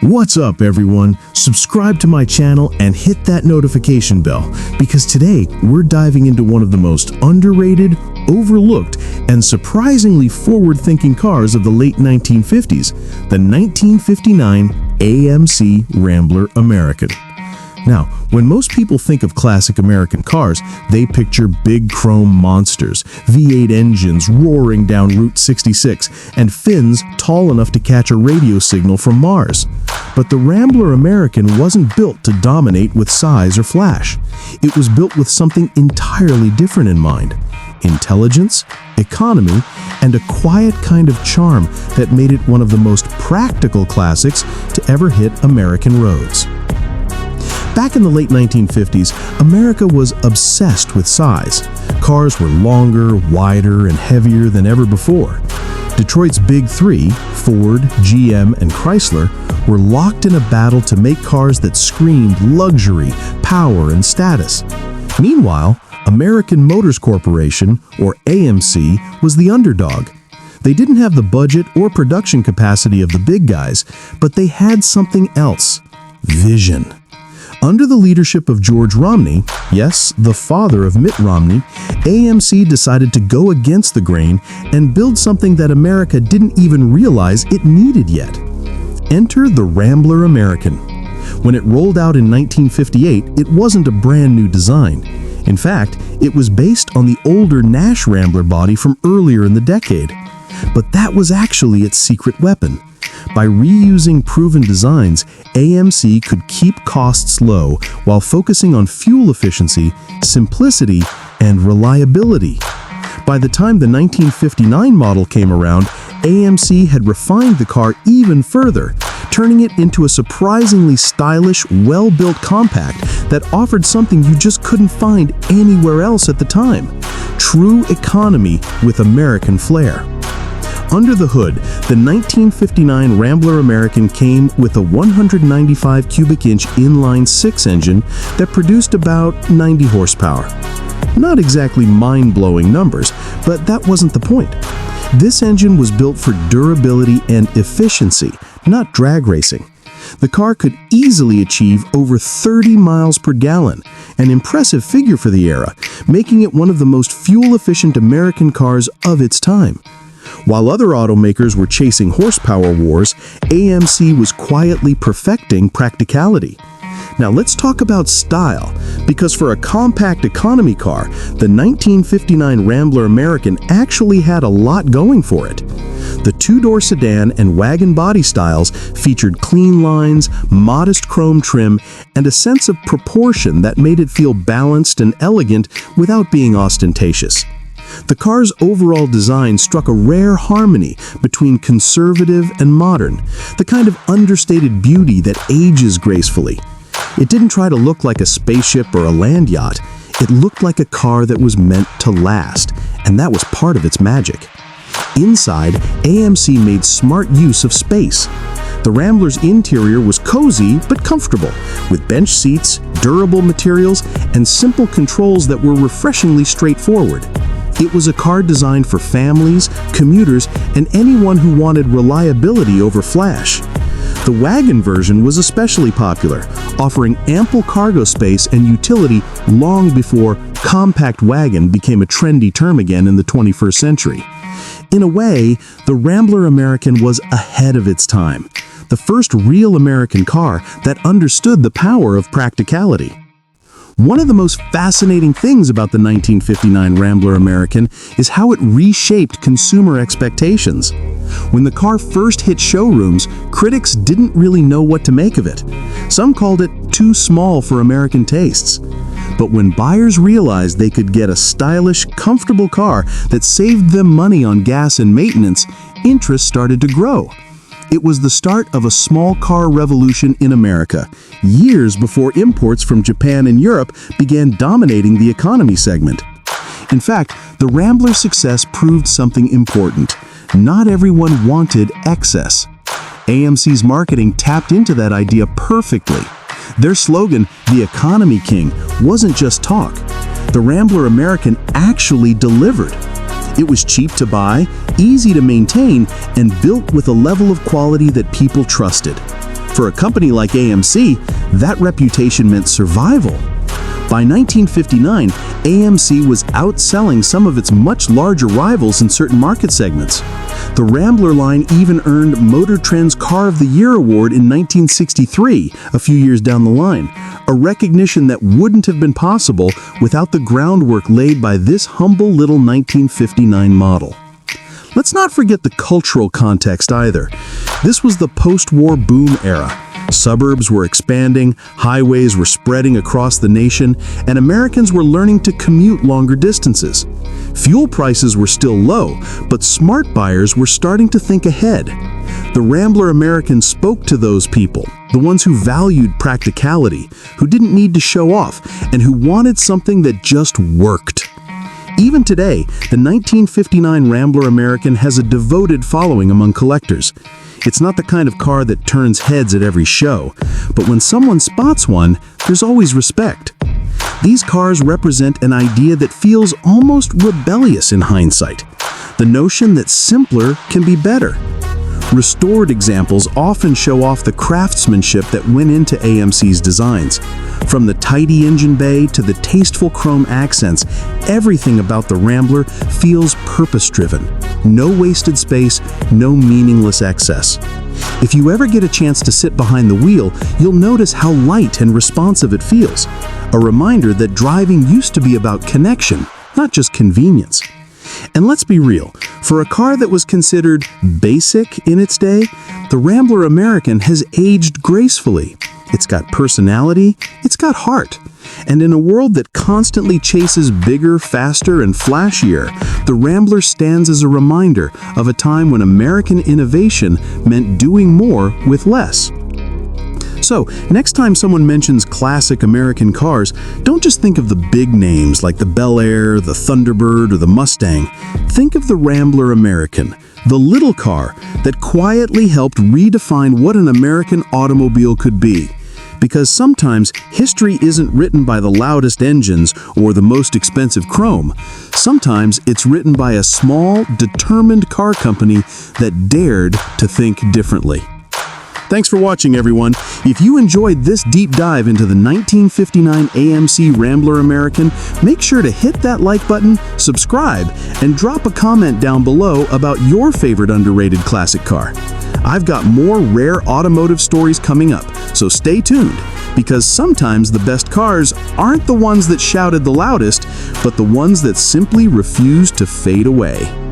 What's up, everyone? Subscribe to my channel and hit that notification bell, because today we're diving into one of the most underrated, overlooked, and surprisingly forward-thinking cars of the late 1950s, the 1959 AMC Rambler American. Now, when most people think of classic American cars, they picture big chrome monsters, V8 engines roaring down Route 66, and fins tall enough to catch a radio signal from Mars. But the Rambler American wasn't built to dominate with size or flash. It was built with something entirely different in mind: intelligence, economy, and a quiet kind of charm that made it one of the most practical classics to ever hit American roads. Back in the late 1950s, America was obsessed with size. Cars were longer, wider, and heavier than ever before. Detroit's Big Three, Ford, GM, and Chrysler, were locked in a battle to make cars that screamed luxury, power, and status. Meanwhile, American Motors Corporation, or AMC, was the underdog. They didn't have the budget or production capacity of the big guys, but they had something else: vision. Under the leadership of George Romney, yes, the father of Mitt Romney, AMC decided to go against the grain and build something that America didn't even realize it needed yet. Enter the Rambler American. When it rolled out in 1958, it wasn't a brand new design. In fact, it was based on the older Nash Rambler body from earlier in the decade. But that was actually its secret weapon. By reusing proven designs, AMC could keep costs low while focusing on fuel efficiency, simplicity, and reliability. By the time the 1959 model came around, AMC had refined the car even further, turning it into a surprisingly stylish, well-built compact that offered something you just couldn't find anywhere else at the time: true economy with American flair. Under the hood, the 1959 Rambler American came with a 195 cubic inch inline-six engine that produced about 90 horsepower. Not exactly mind-blowing numbers, but that wasn't the point. This engine was built for durability and efficiency, not drag racing. The car could easily achieve over 30 miles per gallon, an impressive figure for the era, making it one of the most fuel-efficient American cars of its time. While other automakers were chasing horsepower wars, AMC was quietly perfecting practicality. Now let's talk about style, because for a compact economy car, the 1959 Rambler American actually had a lot going for it. The two-door sedan and wagon body styles featured clean lines, modest chrome trim, and a sense of proportion that made it feel balanced and elegant without being ostentatious. The car's overall design struck a rare harmony between conservative and modern, the kind of understated beauty that ages gracefully. It didn't try to look like a spaceship or a land yacht. It looked like a car that was meant to last, and that was part of its magic. Inside, AMC made smart use of space. The Rambler's interior was cozy but comfortable, with bench seats, durable materials, and simple controls that were refreshingly straightforward. It was a car designed for families, commuters, and anyone who wanted reliability over flash. The wagon version was especially popular, offering ample cargo space and utility long before compact wagon became a trendy term again in the 21st century. In a way, the Rambler American was ahead of its time, the first real American car that understood the power of practicality. One of the most fascinating things about the 1959 Rambler American is how it reshaped consumer expectations. When the car first hit showrooms, critics didn't really know what to make of it. Some called it too small for American tastes. But when buyers realized they could get a stylish, comfortable car that saved them money on gas and maintenance, interest started to grow. It was the start of a small car revolution in America, years before imports from Japan and Europe began dominating the economy segment. In fact, the Rambler's success proved something important. Not everyone wanted excess. AMC's marketing tapped into that idea perfectly. Their slogan, "The Economy King," wasn't just talk. The Rambler American actually delivered. It was cheap to buy, easy to maintain, and built with a level of quality that people trusted. For a company like AMC, that reputation meant survival. By 1959, AMC was outselling some of its much larger rivals in certain market segments. The Rambler line even earned Motor Trend's Car of the Year award in 1963, a few years down the line, a recognition that wouldn't have been possible without the groundwork laid by this humble little 1959 model. Let's not forget the cultural context either. This was the post-war boom era. Suburbs were expanding, highways were spreading across the nation, and Americans were learning to commute longer distances. Fuel prices were still low, but smart buyers were starting to think ahead. The Rambler American spoke to those people, the ones who valued practicality, who didn't need to show off, and who wanted something that just worked. Even today, the 1959 Rambler American has a devoted following among collectors. It's not the kind of car that turns heads at every show, but when someone spots one, there's always respect. These cars represent an idea that feels almost rebellious in hindsight, the notion that simpler can be better. Restored examples often show off the craftsmanship that went into AMC's designs. From the tidy engine bay to the tasteful chrome accents, everything about the Rambler feels purpose-driven. No wasted space, no meaningless excess. If you ever get a chance to sit behind the wheel, you'll notice how light and responsive it feels. A reminder that driving used to be about connection, not just convenience. And let's be real, for a car that was considered basic in its day, the Rambler American has aged gracefully. It's got personality, it's got heart. And in a world that constantly chases bigger, faster, and flashier, the Rambler stands as a reminder of a time when American innovation meant doing more with less. So, next time someone mentions classic American cars, don't just think of the big names like the Bel Air, the Thunderbird, or the Mustang. Think of the Rambler American, the little car that quietly helped redefine what an American automobile could be. Because sometimes history isn't written by the loudest engines or the most expensive chrome. Sometimes it's written by a small, determined car company that dared to think differently. Thanks for watching, everyone. If you enjoyed this deep dive into the 1959 AMC Rambler American, make sure to hit that like button, subscribe, and drop a comment down below about your favorite underrated classic car. I've got more rare automotive stories coming up, so stay tuned, because sometimes the best cars aren't the ones that shouted the loudest, but the ones that simply refuse to fade away.